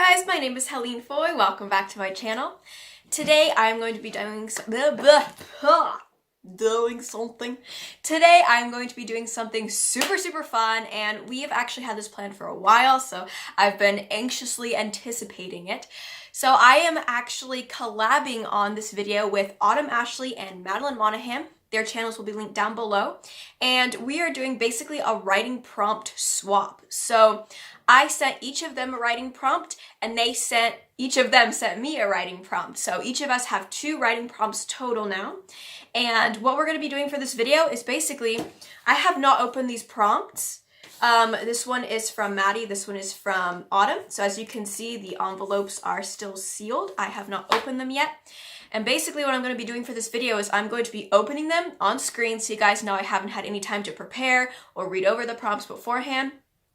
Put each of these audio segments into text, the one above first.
guys, my name is Helene Foy. Welcome back to my channel. Today I'm going to be doing something super fun, and we have actually had this planned for a while, so I've been anxiously anticipating it. So I am actually collabing on this video with Ashleigh and Madeline Monaghan. Their channels will be linked down below, and we are doing basically a writing prompt swap. So I sent each of them a writing prompt, and each of them sent me a writing prompt. So each of us have 2 writing prompts total now. And what we're going to be doing for this video is basically, I have not opened these prompts. This one is from Maddie, this one is from Autumn. So as you can see, the envelopes are still sealed. I have not opened them yet. And basically what I'm going to be doing for this video is I'm going to be opening them on screen so you guys know I haven't had any time to prepare or read over the prompts beforehand.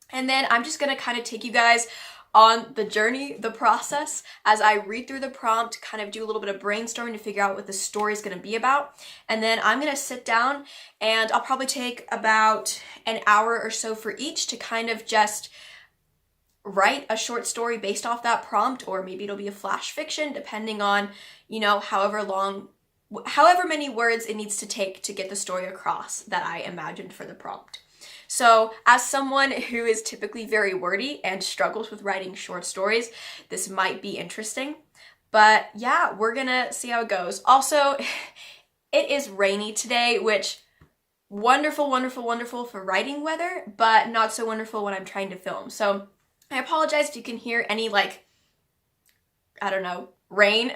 And then I'm just going to kind of take you guys on the journey, the process, as I read through the prompt, kind of do a little bit of brainstorming to figure out what the story is going to be about. And then I'm going to sit down and I'll probably take about an hour or so for each to kind of just write a short story based off that prompt, or maybe it'll be a flash fiction depending on, you know, however many words it needs to take to get the story across that I imagined for the prompt. So as someone who is typically very wordy and struggles with writing short stories, this might be interesting. But yeah, we're gonna see how it goes. Also, it is rainy today, which wonderful for writing weather, but not so wonderful when I'm trying to film. So I apologize if you can hear any, like, I don't know, rain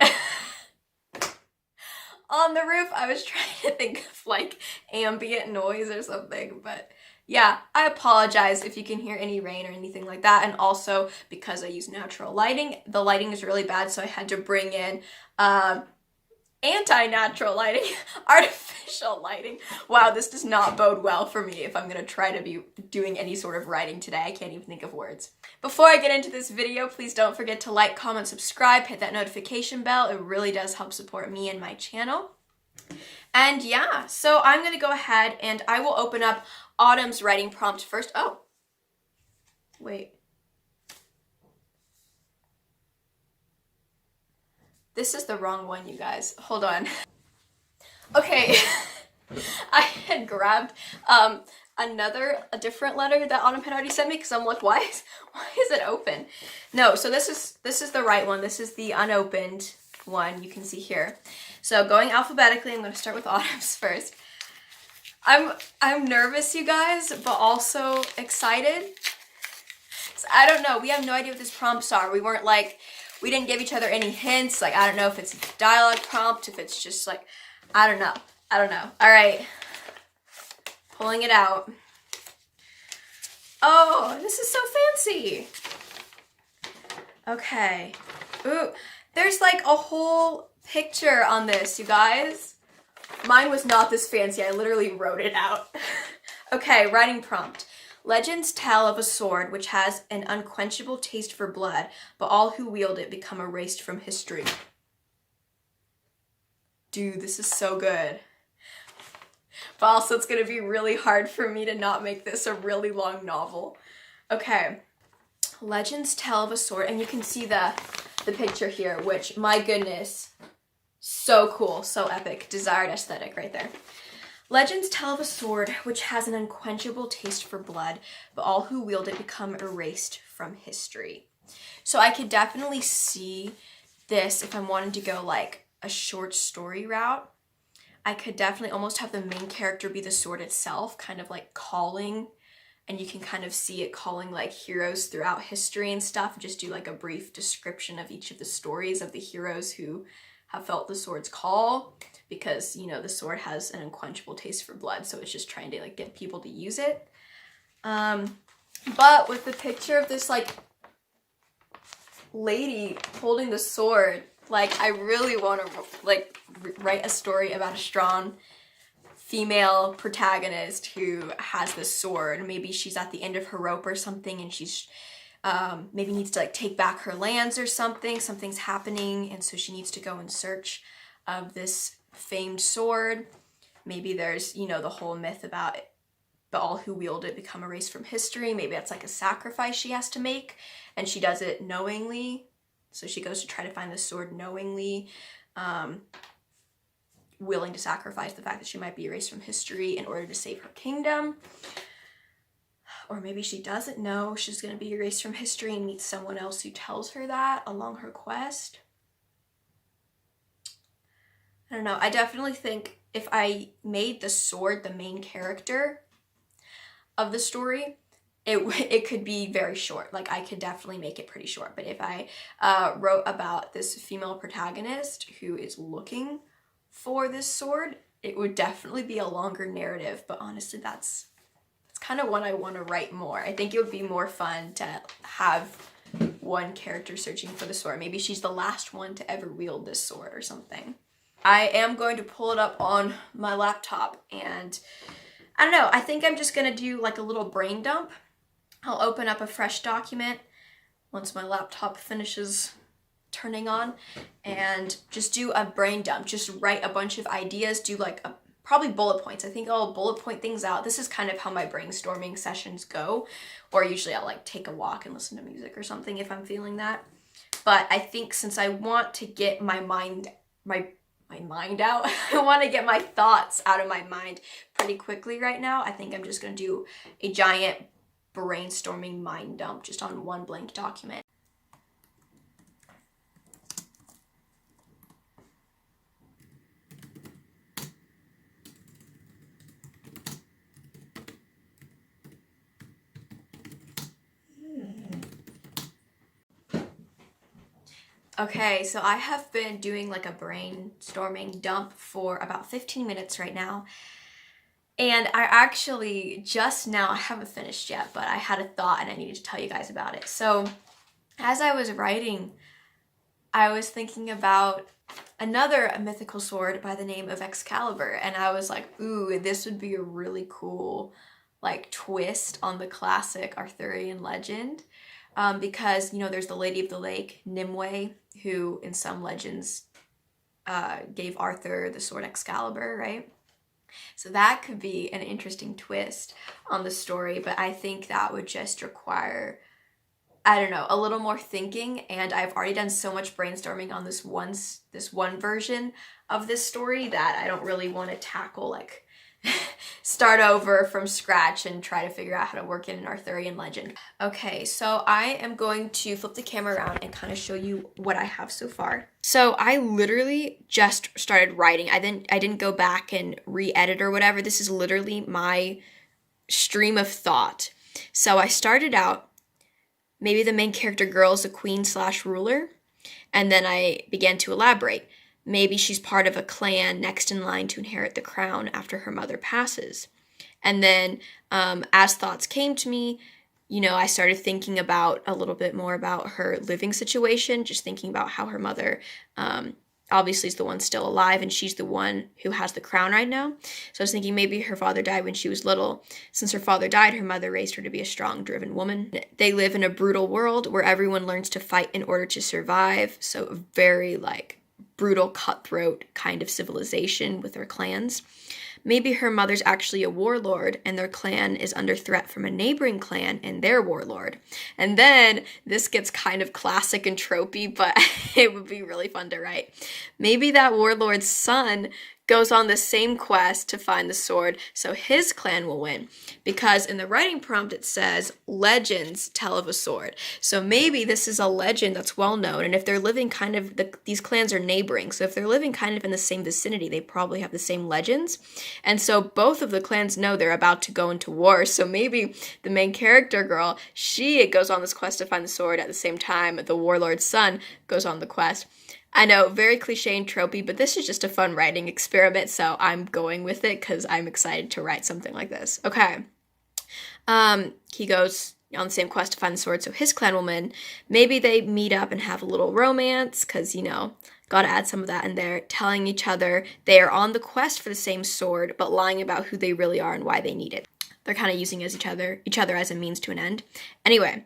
on the roof. I was trying to think of like ambient noise or something, but yeah, I apologize if you can hear any rain or anything like that. And also because I use natural lighting, the lighting is really bad, so I had to bring in anti-natural lighting, artificial lighting. Wow, this does not bode well for me if I'm gonna try to be doing any sort of writing today. I can't even think of words. Before I get into this video, please don't forget to like, comment, subscribe, hit that notification bell. It really does help support me and my channel. And yeah, so I'm gonna go ahead and I will open up Autumn's writing prompt first. Oh, wait. This is the wrong one, you guys. Hold on. Okay, I had grabbed a different letter that Autumn had already sent me because I'm like, why is it open? No, so this is the right one. This is the unopened one you can see here. So going alphabetically, I'm going to start with Autumn's first. I'm nervous, you guys, but also excited. So I don't know. We have no idea what these prompts are. We didn't give each other any hints. Like, I don't know if it's a dialogue prompt, if it's just like, I don't know. All right. Pulling it out. Oh, this is so fancy. Okay. Ooh, there's like a whole picture on this, you guys. Mine was not this fancy. I literally wrote it out. Okay, writing prompt. Legends tell of a sword which has an unquenchable taste for blood, but all who wield it become erased from history. Dude, this is so good. But also it's gonna be really hard for me to not make this a really long novel. Okay. Legends tell of a sword, and you can see the picture here, which, my goodness, so cool, so epic. Desired aesthetic right there. Legends tell of a sword which has an unquenchable taste for blood, but all who wield it become erased from history. So I could definitely see this if I'm wanting to go like a short story route. I could definitely almost have the main character be the sword itself, kind of like calling, and you can kind of see it calling like heroes throughout history and stuff. Just do like a brief description of each of the stories of the heroes who have felt the sword's call, because, you know, the sword has an unquenchable taste for blood, so it's just trying to like get people to use it. But with the picture of this like lady holding the sword, like, I really want to like write a story about a strong female protagonist who has this sword. Maybe she's at the end of her rope or something, and she's maybe needs to like take back her lands or something. Something's happening, and so she needs to go in search of this famed sword. Maybe there's, you know, the whole myth about but all who wield it become erased from history. Maybe that's like a sacrifice she has to make, and she does it knowingly. So she goes to try to find the sword knowingly, willing to sacrifice the fact that she might be erased from history in order to save her kingdom. Or maybe she doesn't know she's going to be erased from history and meets someone else who tells her that along her quest. I don't know. I definitely think if I made the sword the main character of the story, it could be very short. Like, I could definitely make it pretty short. But if I wrote about this female protagonist who is looking for this sword, it would definitely be a longer narrative. But honestly, that's kind of what I want to write more. I think it would be more fun to have one character searching for the sword. Maybe she's the last one to ever wield this sword or something. I am going to pull it up on my laptop, and I don't know, I think I'm just going to do like a little brain dump. I'll open up a fresh document once my laptop finishes turning on and just do a brain dump. Just write a bunch of ideas, do like probably bullet points. I think I'll bullet point things out. This is kind of how my brainstorming sessions go, or usually I'll like take a walk and listen to music or something if I'm feeling that. But I think since I want to get my mind out, I want to get my thoughts out of my mind pretty quickly right now. I think I'm just going to do a giant brainstorming mind dump just on one blank document. Okay, so I have been doing like a brainstorming dump for about 15 minutes right now. And I actually just now, I haven't finished yet, but I had a thought and I needed to tell you guys about it. So as I was writing, I was thinking about another mythical sword by the name of Excalibur. And I was like, ooh, this would be a really cool like twist on the classic Arthurian legend. Because, you know, there's the Lady of the Lake, Nimue, who in some legends gave Arthur the sword Excalibur, right? So that could be an interesting twist on the story, but I think that would just require, I don't know, a little more thinking, and I've already done so much brainstorming on this one version of this story that I don't really want to tackle, like, start over from scratch and try to figure out how to work in an Arthurian legend. Okay, so I am going to flip the camera around and kind of show you what I have so far. So I literally just started writing. I didn't go back and re-edit or whatever. This is literally my stream of thought. So I started out, maybe the main character girl is a queen/ruler, and then I began to elaborate. Maybe she's part of a clan next in line to inherit the crown after her mother passes. And then as thoughts came to me, you know, I started thinking about a little bit more about her living situation, just thinking about how her mother obviously is the one still alive and she's the one who has the crown right now. So I was thinking maybe her father died when she was little. Since her father died, her mother raised her to be a strong, driven woman. They live in a brutal world where everyone learns to fight in order to survive. So very like brutal, cutthroat kind of civilization with their clans. Maybe her mother's actually a warlord and their clan is under threat from a neighboring clan and their warlord. And then this gets kind of classic and tropey, but it would be really fun to write. Maybe that warlord's son goes on the same quest to find the sword, so his clan will win. Because in the writing prompt it says, legends tell of a sword. So maybe this is a legend that's well known, and if they're living kind of, these clans are neighboring, so if they're living kind of in the same vicinity, they probably have the same legends. And so both of the clans know they're about to go into war, so maybe the main character girl, she goes on this quest to find the sword at the same time the warlord's son goes on the quest. I know, very cliche and tropey, but this is just a fun writing experiment, so I'm going with it because I'm excited to write something like this. Okay. He goes on the same quest to find the sword, so his clan will win. Maybe they meet up and have a little romance, because, you know, gotta add some of that in there, telling each other they are on the quest for the same sword, but lying about who they really are and why they need it. They're kind of using each other as a means to an end. Anyway,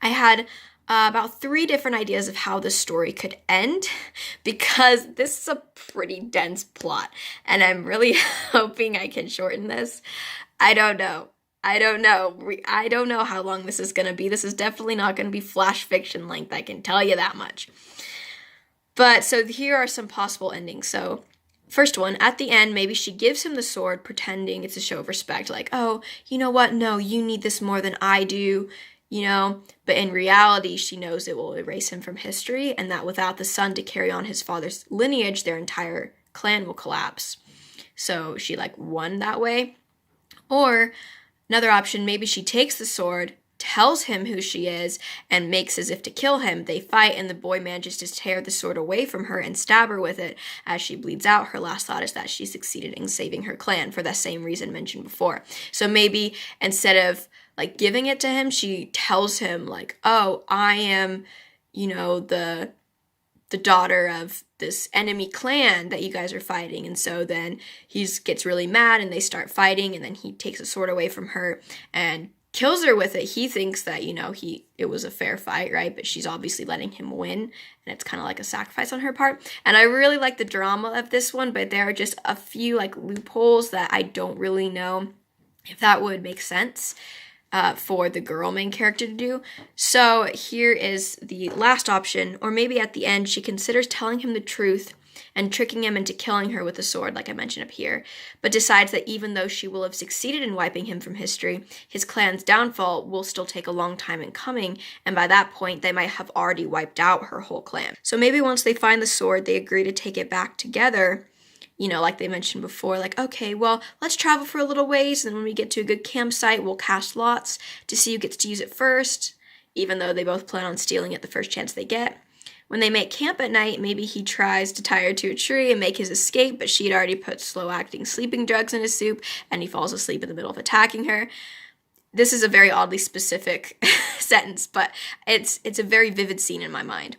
I had about 3 different ideas of how the story could end, because this is a pretty dense plot, and I'm really hoping I can shorten this. I don't know. I don't know. I don't know how long this is going to be. This is definitely not going to be flash fiction length, I can tell you that much. But so here are some possible endings. So first one, at the end, maybe she gives him the sword, pretending it's a show of respect. Like, oh, you know what? No, you need this more than I do, you know? But in reality, she knows it will erase him from history, and that without the son to carry on his father's lineage, their entire clan will collapse. So she, like, won that way. Or another option, maybe she takes the sword, tells him who she is, and makes as if to kill him. They fight, and the boy manages to tear the sword away from her and stab her with it. As she bleeds out, her last thought is that she succeeded in saving her clan for the same reason mentioned before. So maybe instead of like giving it to him, she tells him like, oh, I am, you know, the daughter of this enemy clan that you guys are fighting. And so then he gets really mad and they start fighting, and then he takes a sword away from her and kills her with it. He thinks that, you know, it was a fair fight, right? But she's obviously letting him win, and it's kind of like a sacrifice on her part. And I really like the drama of this one, but there are just a few like loopholes that I don't really know if that would make sense for the girl main character to do. So here is the last option, or maybe at the end she considers telling him the truth and tricking him into killing her with a sword, like I mentioned up here, but decides that even though she will have succeeded in wiping him from history, his clan's downfall will still take a long time in coming, and by that point, they might have already wiped out her whole clan. So maybe once they find the sword, they agree to take it back together, you know, like they mentioned before, like, okay, well, let's travel for a little ways, and when we get to a good campsite, we'll cast lots to see who gets to use it first, even though they both plan on stealing it the first chance they get. When they make camp at night, maybe he tries to tie her to a tree and make his escape, but she had already put slow-acting sleeping drugs in his soup, and he falls asleep in the middle of attacking her. This is a very oddly specific sentence, but it's a very vivid scene in my mind.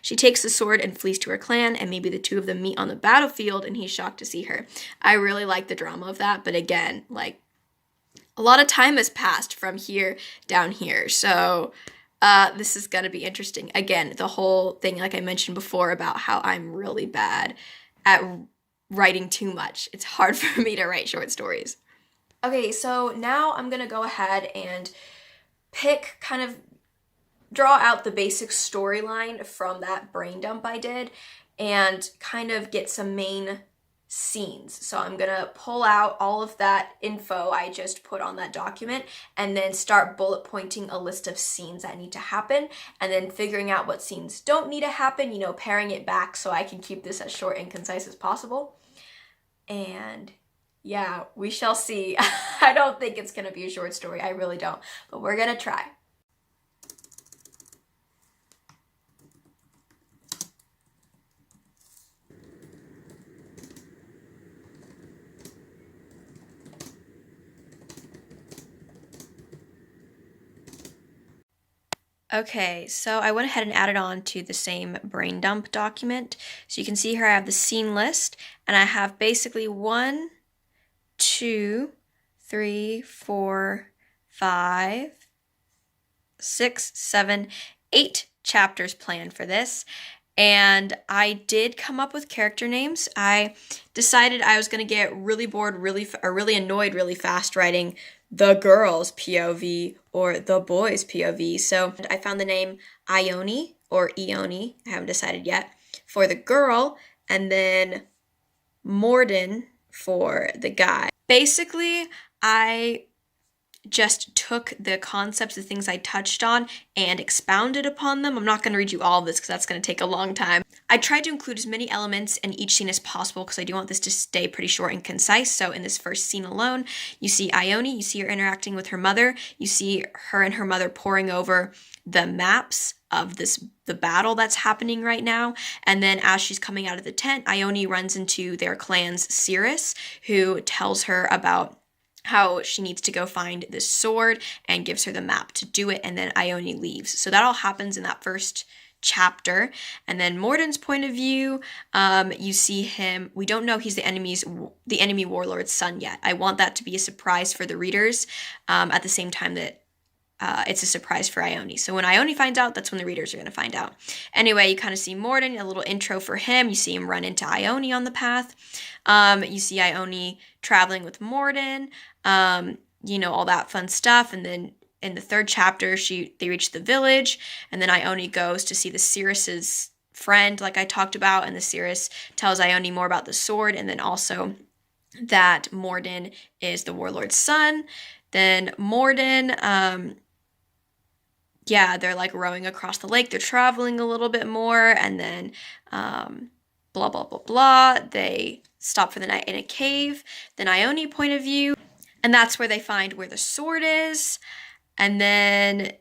She takes the sword and flees to her clan, and maybe the two of them meet on the battlefield, and he's shocked to see her. I really like the drama of that, but again, like, a lot of time has passed from here down here, so this is going to be interesting. Again, the whole thing, like I mentioned before, about how I'm really bad at writing too much. It's hard for me to write short stories. Okay, so now I'm going to go ahead and draw out the basic storyline from that brain dump I did and kind of get some main scenes. So I'm gonna pull out all of that info I just put on that document and then start bullet pointing a list of scenes that need to happen, and then figuring out what scenes don't need to happen, you know, paring it back so I can keep this as short and concise as possible. And yeah, we shall see. I don't think it's gonna be a short story, I really don't, but we're gonna try. Okay, so I went ahead and added on to the same brain dump document. So you can see here I have the scene list, and I have basically 1, 2, 3, 4, 5, 6, 7, 8 chapters planned for this. And I did come up with character names. I decided I was going to get really bored, really annoyed really fast writing the girl's POV or the boy's POV. So I found the name Ione or Ione, I haven't decided yet, for the girl, and then Morden for the guy. Basically, I just took the concepts, the things I touched on, and expounded upon them. I'm not going to read you all of this because that's going to take a long time. I tried to include as many elements in each scene as possible because I do want this to stay pretty short and concise. So in this first scene alone, you see Ione, you see her interacting with her mother, you see her and her mother poring over the maps of the battle that's happening right now. And then as she's coming out of the tent, Ione runs into their clan's Cirrus, who tells her about how she needs to go find this sword and gives her the map to do it, and then Ione leaves. So that all happens in that first chapter. And then Morden's point of view, you see him, we don't know he's the enemy warlord's son yet. I want that to be a surprise for the readers, at the same time that it's a surprise for Ione. So when Ione finds out, that's when the readers are going to find out. Anyway, you kind of see Morden, a little intro for him. You see him run into Ione on the path. You see Ione traveling with Morden. you know, all that fun stuff. And then in the 3rd chapter, they reach the village, and then Ione goes to see the Cirrus's friend, like I talked about, and the Cirrus tells Ione more about the sword, and then also that Morden is the warlord's son. Then Morden, yeah, they're like rowing across the lake. They're traveling a little bit more, and then blah, blah, blah, blah. They stop for the night in a cave. Then Ione point of view, and that's where they find where the sword is. And then,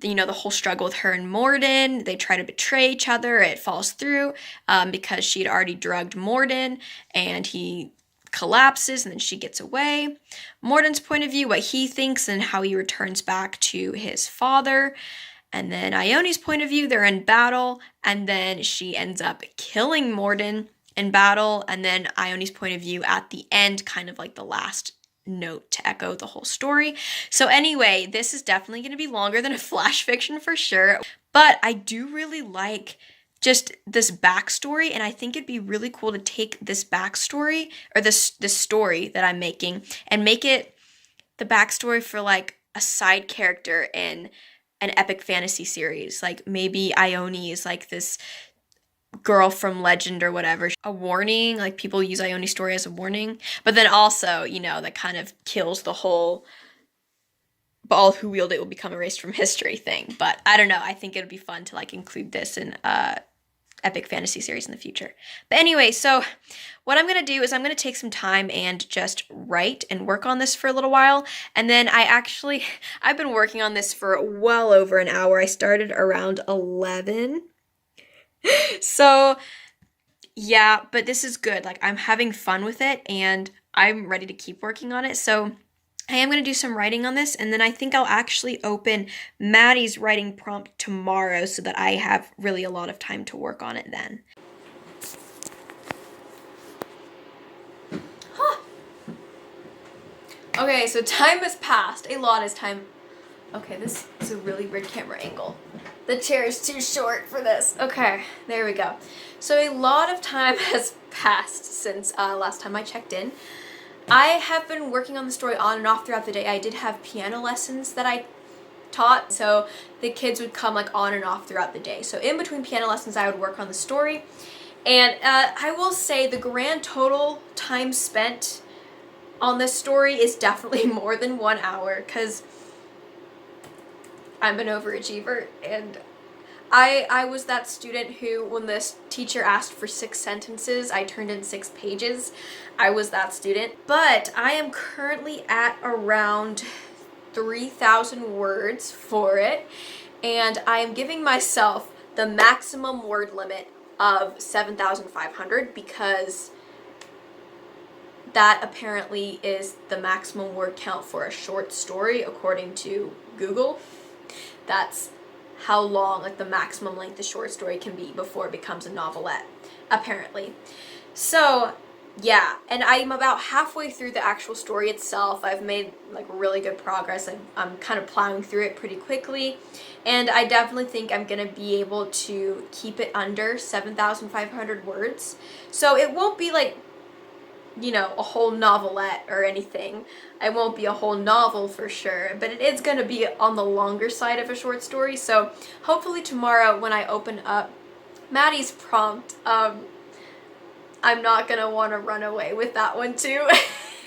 you know, the whole struggle with her and Morden. They try to betray each other. It falls through because she had already drugged Morden, and he collapses, and then she gets away. Morden's point of view, what he thinks and how he returns back to his father. And then Ione's point of view, they're in battle, and then she ends up killing Morden in battle. And then Ione's point of view at the end, kind of like the last note to echo the whole story. So anyway, this is definitely going to be longer than a flash fiction for sure, but I do really like just this backstory, and I think it'd be really cool to take this backstory, or this story that I'm making, and make it the backstory for like a side character in an epic fantasy series. Like maybe Ione is like this girl from legend or whatever, a warning, like people use Ione's story as a warning, but then also, you know, that kind of kills the whole "but all who wield it will become erased from history" thing. But I don't know, I think it would be fun to like include this in epic fantasy series in the future. But anyway, so what I'm going to do is I'm going to take some time and just write and work on this for a little while. And then I've been working on this for well over an hour. I started around 11. So yeah, but this is good. Like, I'm having fun with it, and I'm ready to keep working on it. So I am going to do some writing on this, and then I think I'll actually open Maddie's writing prompt tomorrow so that I have really a lot of time to work on it then. Huh. Okay, so time has passed. A lot is time. Okay, this is a really weird camera angle. The chair is too short for this. Okay, there we go. So a lot of time has passed since last time I checked in. I have been working on the story on and off throughout the day. I did have piano lessons that I taught, so the kids would come like on and off throughout the day. So in between piano lessons, I would work on the story. And I will say the grand total time spent on this story is definitely more than 1 hour, because I'm an overachiever, and I was that student who, when this teacher asked for 6 sentences, I turned in 6 pages. I was that student. But I am currently at around 3,000 words for it, and I am giving myself the maximum word limit of 7,500 because that apparently is the maximum word count for a short story according to Google. That's how long, like the maximum length a short story can be before it becomes a novelette, apparently. So yeah, and I'm about halfway through the actual story itself. I've made like really good progress. I'm kind of plowing through it pretty quickly, and I definitely think I'm gonna be able to keep it under 7,500 words. So it won't be like, you know, a whole novelette or anything. It won't be a whole novel for sure, but it is going to be on the longer side of a short story. So hopefully tomorrow when I open up Maddie's prompt, I'm not going to want to run away with that one too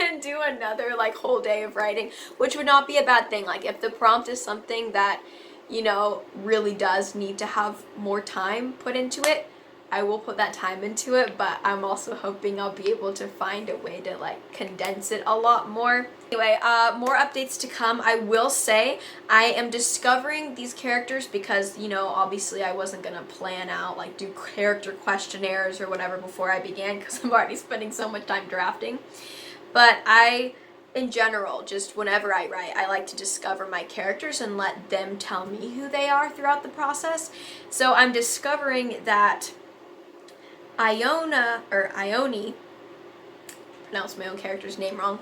and do another like whole day of writing, which would not be a bad thing. Like if the prompt is something that, you know, really does need to have more time put into it, I will put that time into it, but I'm also hoping I'll be able to find a way to like condense it a lot more. Anyway, more updates to come. I will say I am discovering these characters because, you know, obviously I wasn't gonna plan out like do character questionnaires or whatever before I began because I'm already spending so much time drafting. But in general, just whenever I write, I like to discover my characters and let them tell me who they are throughout the process. So I'm discovering that Ione, pronounced my own character's name wrong.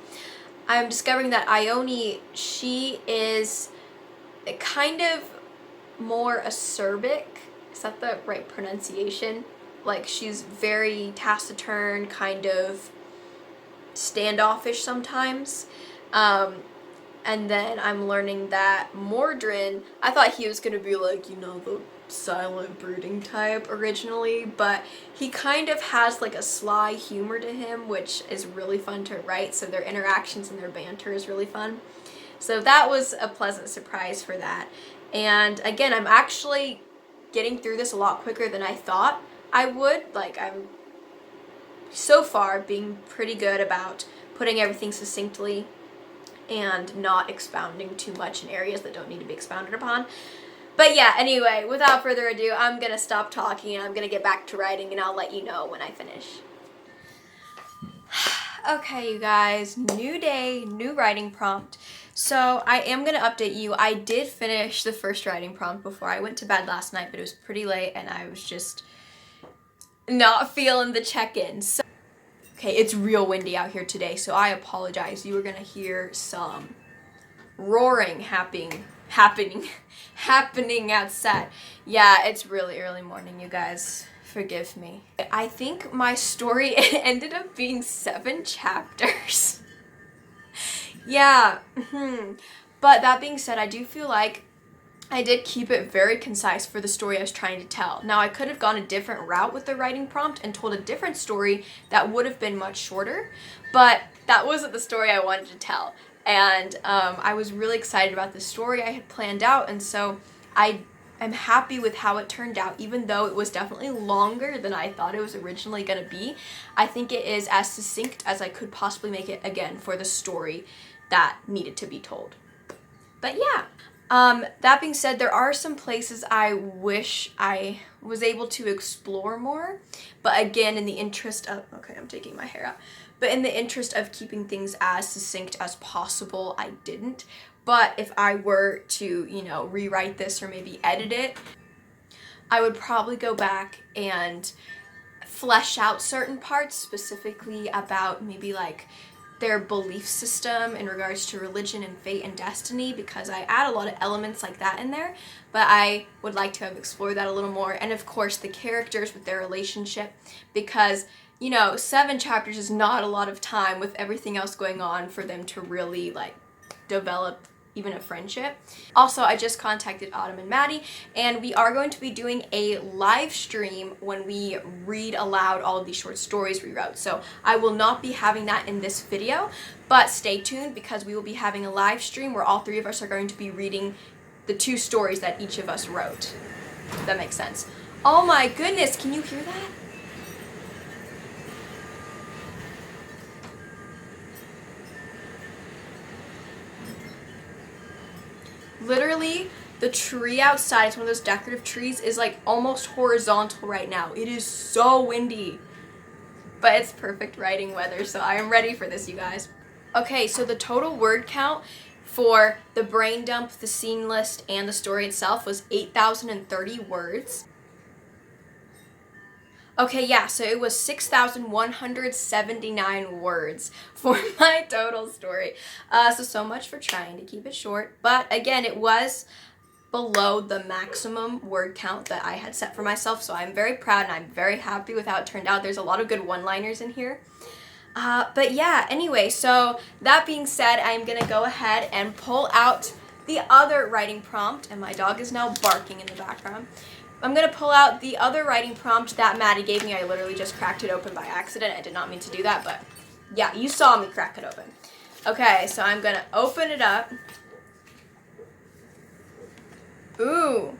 I'm discovering that Ione, she is kind of more acerbic. Is that the right pronunciation? Like she's very taciturn, kind of standoffish sometimes. And then I'm learning that Mordrin, I thought he was gonna be like, you know, the silent brooding type originally, but he kind of has like a sly humor to him, which is really fun to write. So their interactions and their banter is really fun. So that was a pleasant surprise for that. And again, I'm actually getting through this a lot quicker than I thought I would. Like, I'm so far being pretty good about putting everything succinctly and not expounding too much in areas that don't need to be expounded upon. But yeah, anyway, without further ado, I'm gonna stop talking and I'm gonna get back to writing, and I'll let you know when I finish. Okay, you guys, new day, new writing prompt. So I am gonna update you. I did finish the first writing prompt before I went to bed last night, but it was pretty late and I was just not feeling the check-in. So, okay, it's real windy out here today, so I apologize. You are gonna hear some roaring happening outside. Yeah, it's really early morning, you guys. Forgive me. I think my story ended up being 7 chapters. Yeah. But that being said, I do feel like I did keep it very concise for the story I was trying to tell. Now, I could have gone a different route with the writing prompt and told a different story that would have been much shorter, but that wasn't the story I wanted to tell. And I was really excited about the story I had planned out, and so I'm happy with how it turned out, even though it was definitely longer than I thought it was originally going to be. I think it is as succinct as I could possibly make it, again, for the story that needed to be told. But yeah. That being said, there are some places I wish I was able to explore more, but again, in the interest of, okay, I'm taking my hair out, but in the interest of keeping things as succinct as possible, I didn't. But if I were to, you know, rewrite this or maybe edit it, I would probably go back and flesh out certain parts, specifically about maybe like their belief system in regards to religion and fate and destiny, because I add a lot of elements like that in there, but I would like to have explored that a little more. And of course the characters with their relationship, because, you know, 7 chapters is not a lot of time with everything else going on for them to really like develop even a friendship. Also, I just contacted Autumn and Maddie, and we are going to be doing a live stream when we read aloud all of these short stories we wrote. So I will not be having that in this video, but stay tuned because we will be having a live stream where all 3 of us are going to be reading the 2 stories that each of us wrote. If that makes sense. Oh my goodness, can you hear that? Literally, the tree outside, it's one of those decorative trees, is like almost horizontal right now. It is so windy, but it's perfect writing weather, so I am ready for this, you guys. Okay, so the total word count for the brain dump, the scene list, and the story itself was 8,030 words. Okay, yeah, so it was 6,179 words for my total story. So much for trying to keep it short. But again, it was below the maximum word count that I had set for myself. So I'm very proud and I'm very happy with how it turned out. There's a lot of good one-liners in here. But yeah, anyway, so that being said, I'm going to go ahead and pull out the other writing prompt. And my dog is now barking in the background. I'm going to pull out the other writing prompt that Maddie gave me. I literally just cracked it open by accident. I did not mean to do that, but yeah, you saw me crack it open. Okay, so I'm going to open it up. Ooh.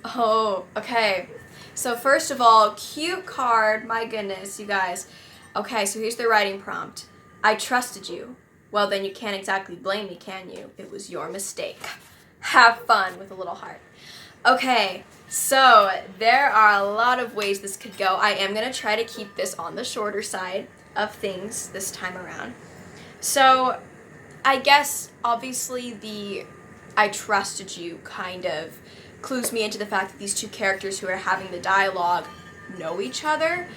Oh, okay. So first of all, cute card. My goodness, you guys. Okay, so here's the writing prompt. I trusted you. Well, then you can't exactly blame me, can you? It was your mistake. Have fun with a little heart. Okay, so there are a lot of ways this could go. I am going to try to keep this on the shorter side of things this time around. So I guess obviously the I trusted you kind of clues me into the fact that these 2 characters who are having the dialogue know each other.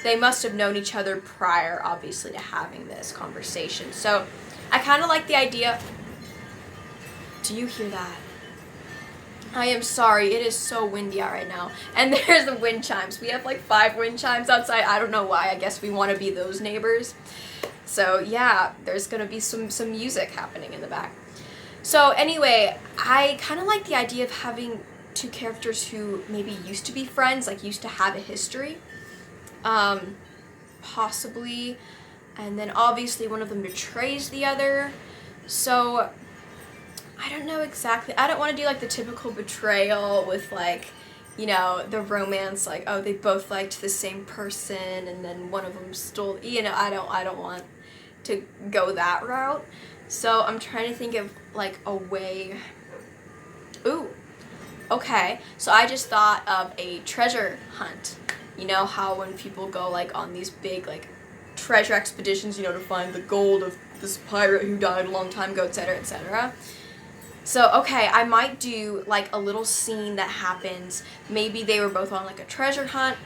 They must have known each other prior, obviously, to having this conversation. So I kind of like the idea. Do you hear that? I am sorry, it is so windy out right now. And there's the wind chimes. We have like 5 wind chimes outside. I don't know why. I guess we want to be those neighbors. So yeah, there's gonna be some music happening in the back. So anyway, I kind of like the idea of having two characters who maybe used to be friends, like used to have a history, possibly, and then obviously one of them betrays the other. So I don't know exactly. I don't want to do like the typical betrayal with like, you know, the romance, like, oh, they both liked the same person and then one of them stole, you know, I don't want to go that route. So I'm trying to think of like a way. Ooh, okay. So I just thought of a treasure hunt. You know how when people go like on these big like treasure expeditions, you know, to find the gold of this pirate who died a long time ago, etc., etc. So, okay, I might do like a little scene that happens. Maybe they were both on like a treasure hunt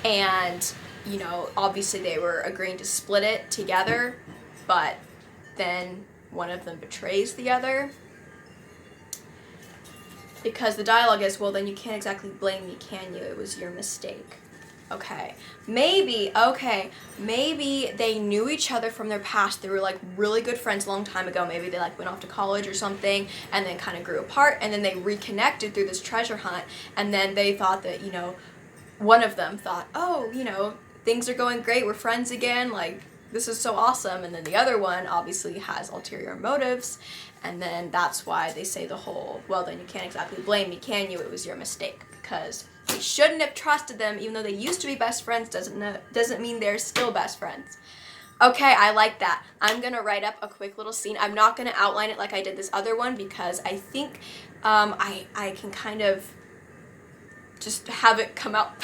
and, you know, obviously they were agreeing to split it together, but then one of them betrays the other. Because the dialogue is, well, then you can't exactly blame me, can you? It was your mistake. Okay, maybe they knew each other from their past. They were like really good friends a long time ago. Maybe they like went off to college or something and then kind of grew apart and then they reconnected through this treasure hunt and then they thought that, you know, one of them thought, oh, you know, things are going great, we're friends again, like this is so awesome, and then the other one obviously has ulterior motives, and then that's why they say the whole, well, then you can't exactly blame me, can you? It was your mistake, because they shouldn't have trusted them, even though they used to be best friends, doesn't mean they're still best friends. Okay, I like that. I'm gonna write up a quick little scene. I'm not gonna outline it like I did this other one because I think I can kind of just have it come out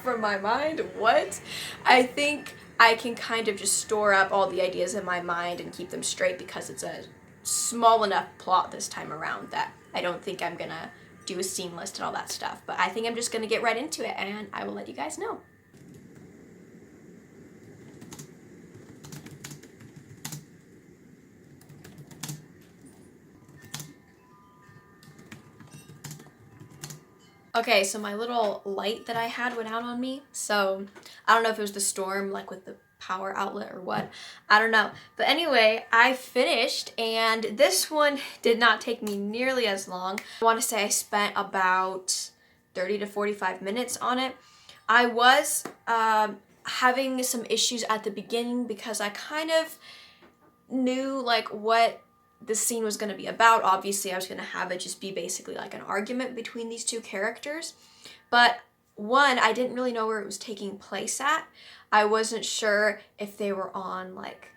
from my mind. What? I think I can kind of just store up all the ideas in my mind and keep them straight because it's a small enough plot this time around that I don't think I'm gonna do a scene list and all that stuff. But I think I'm just gonna get right into it and I will let you guys know. Okay, so my little light that I had went out on me. So I don't know if it was the storm, like with the power outlet or what. I don't know. But anyway, I finished and this one did not take me nearly as long. I want to say I spent about 30 to 45 minutes on it. I was having some issues at the beginning because I kind of knew like what the scene was going to be about. Obviously, I was going to have it just be basically like an argument between these two characters. But one, I didn't really know where it was taking place at. I wasn't sure if they were on like,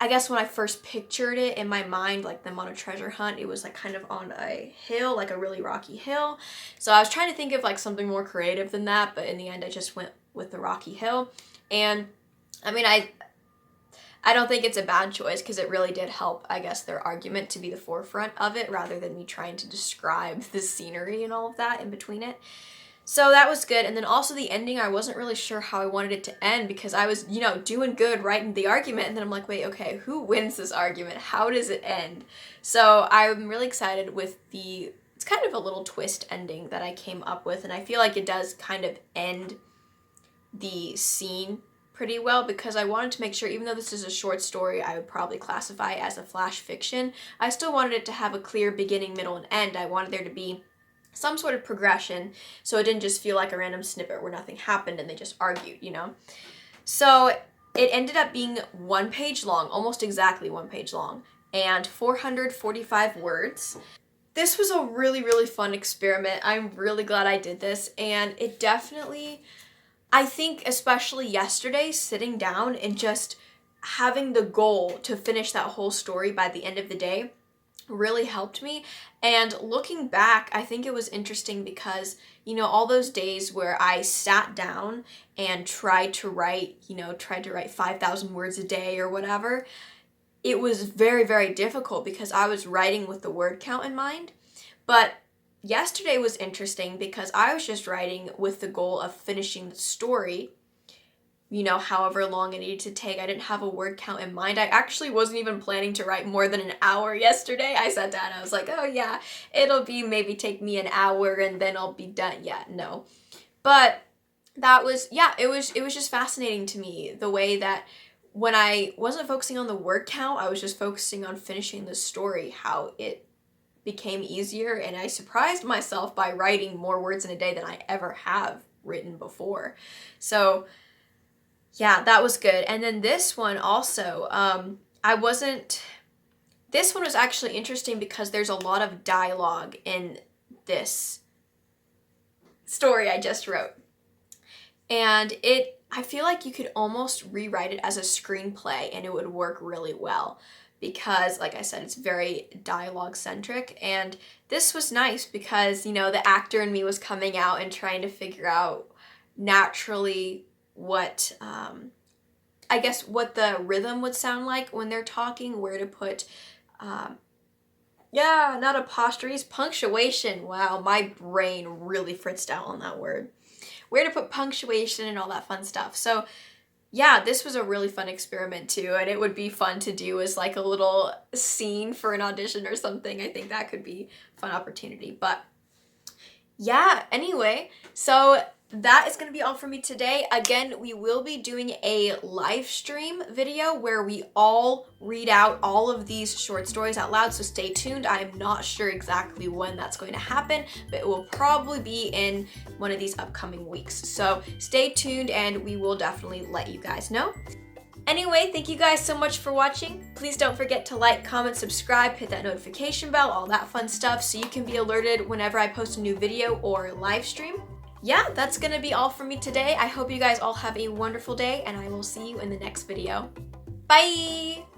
I guess when I first pictured it in my mind, like them on a treasure hunt, it was like kind of on a hill, like a really rocky hill. So I was trying to think of like something more creative than that, but in the end I just went with the rocky hill. And I mean, I don't think it's a bad choice because it really did help, I guess, their argument to be the forefront of it rather than me trying to describe the scenery and all of that in between it. So that was good. And then also the ending, I wasn't really sure how I wanted it to end because I was, you know, doing good writing the argument. And then I'm like, wait, okay, who wins this argument? How does it end? So I'm really excited with it's kind of a little twist ending that I came up with. And I feel like it does kind of end the scene pretty well because I wanted to make sure, even though this is a short story I would probably classify as a flash fiction, I still wanted it to have a clear beginning, middle, and end. I wanted there to be some sort of progression so it didn't just feel like a random snippet where nothing happened and they just argued, you know? So it ended up being 1 page long, almost exactly 1 page long, and 445 words. This was a really, really fun experiment. I'm really glad I did this, and it definitely, I think especially yesterday, sitting down and just having the goal to finish that whole story by the end of the day really helped me. And looking back, I think it was interesting because, you know, all those days where I sat down and tried to write 5,000 words a day or whatever, it was very, very difficult because I was writing with the word count in mind. But yesterday was interesting because I was just writing with the goal of finishing the story, you know, however long it needed to take. I didn't have a word count in mind. I actually wasn't even planning to write more than an hour yesterday. I sat down and I was like, oh yeah, it'll be maybe take me an hour and then I'll be done. Yeah, no. But that was, yeah, it was just fascinating to me the way that when I wasn't focusing on the word count, I was just focusing on finishing the story, how it became easier, and I surprised myself by writing more words in a day than I ever have written before. So yeah, that was good. And then this one also, this one was actually interesting because there's a lot of dialogue in this story I just wrote. And I feel like you could almost rewrite it as a screenplay and it would work really well because, like I said, it's very dialogue centric. And this was nice because, you know, the actor in me was coming out and trying to figure out naturally what, I guess, what the rhythm would sound like when they're talking, where to put, not apostrophes, punctuation. Wow, my brain really fritzed out on that word. Where to put punctuation and all that fun stuff. So yeah, this was a really fun experiment too, and it would be fun to do as like a little scene for an audition or something. I think that could be a fun opportunity. But yeah, anyway, so that is going to be all for me today. Again, we will be doing a live stream video where we all read out all of these short stories out loud, so stay tuned. I am not sure exactly when that's going to happen, but it will probably be in one of these upcoming weeks. So stay tuned and we will definitely let you guys know. Anyway, thank you guys so much for watching. Please don't forget to like, comment, subscribe, hit that notification bell, all that fun stuff, so you can be alerted whenever I post a new video or live stream. Yeah, that's gonna be all for me today. I hope you guys all have a wonderful day, and I will see you in the next video. Bye!